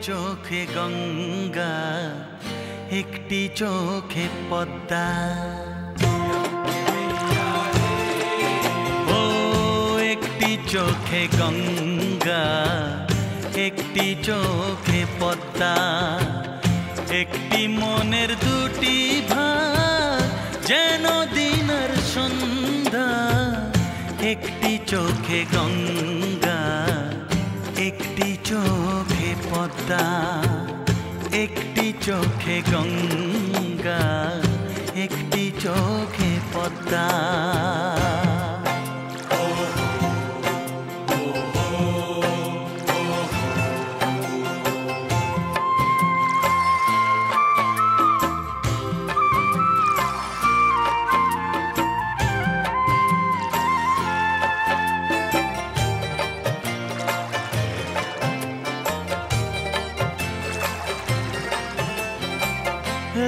চোখে গঙ্গা একটি চোখে পদ্মা ও একটি চোখে গঙ্গা একটি চোখে পদ্মা একটি মনের দুটি ভাগ যেন দিনের সন্ধ্যা একটি চোখে গঙ্গা একটি চোখে পদ্মা একটি চোখে গঙ্গা একটি চোখে পদ্মা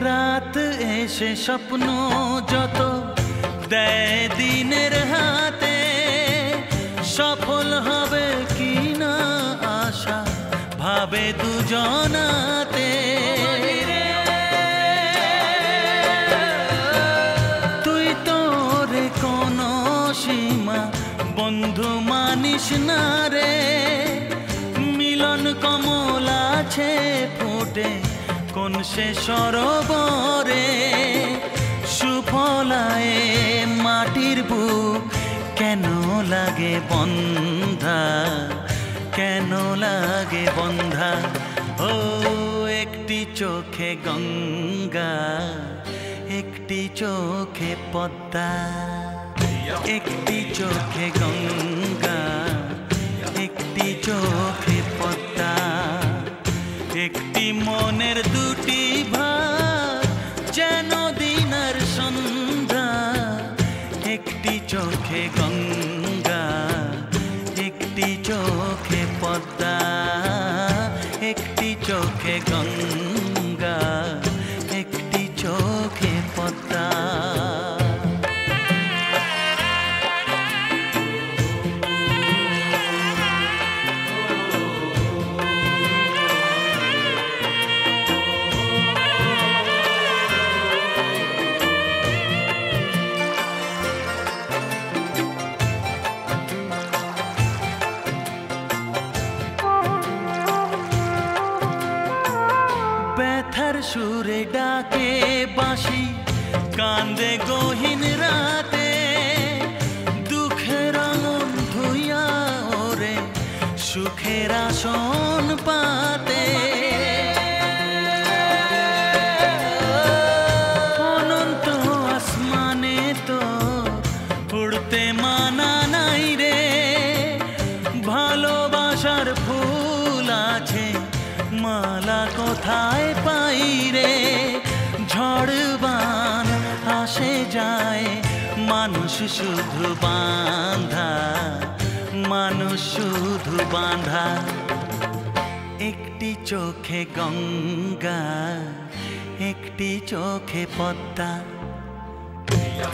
রাত এসে স্বপ্ন যত দেয় দিনের হাতে সফল হবে কি না আশা ভাবে দুজনাতে তুই তোরে কোনো সীমা বন্ধু মানিস না রে মিলন কমল আছে ফুটে কোন সে সরোবরে সুফলায় মাটির বুক কেন লাগে বন্ধা কেন লাগে বন্ধা ও একটি চোখে গঙ্গা একটি চোখে পদ্মা একটি চোখে গঙ্গা একটি চোখে পদ্মা একটি মনের দুটি ভাগ যেন দিনের সন্ধ্যা একটি চোখে গঙ্গা একটি চোখে পদ্মা একটি চোখে গঙ্গা একটি চোখে পদ্মা ব্যথার সুরে ডাকে বাঁশি কান্দে গহীন রাতে দুঃখের আঙুন ধুইয়া ওরে সুখের আসন পাতে অনন্ত আসমানে তো উড়তে মানা নাই রে ভালোবাসার ফুল আছে মালা কোথায় পাই রে ঝড়বান আসে যায় মানুষ শুধু বাঁধা মানুষ শুধু বাঁধা একটি চোখে গঙ্গা একটি চোখে পদ্মা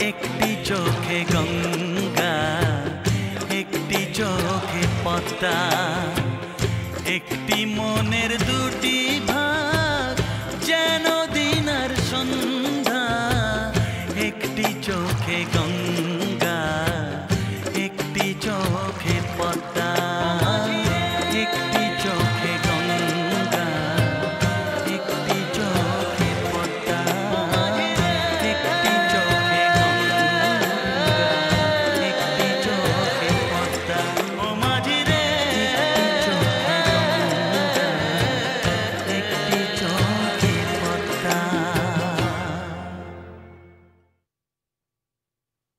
একটি চোখে গঙ্গা একটি চোখে পদ্মা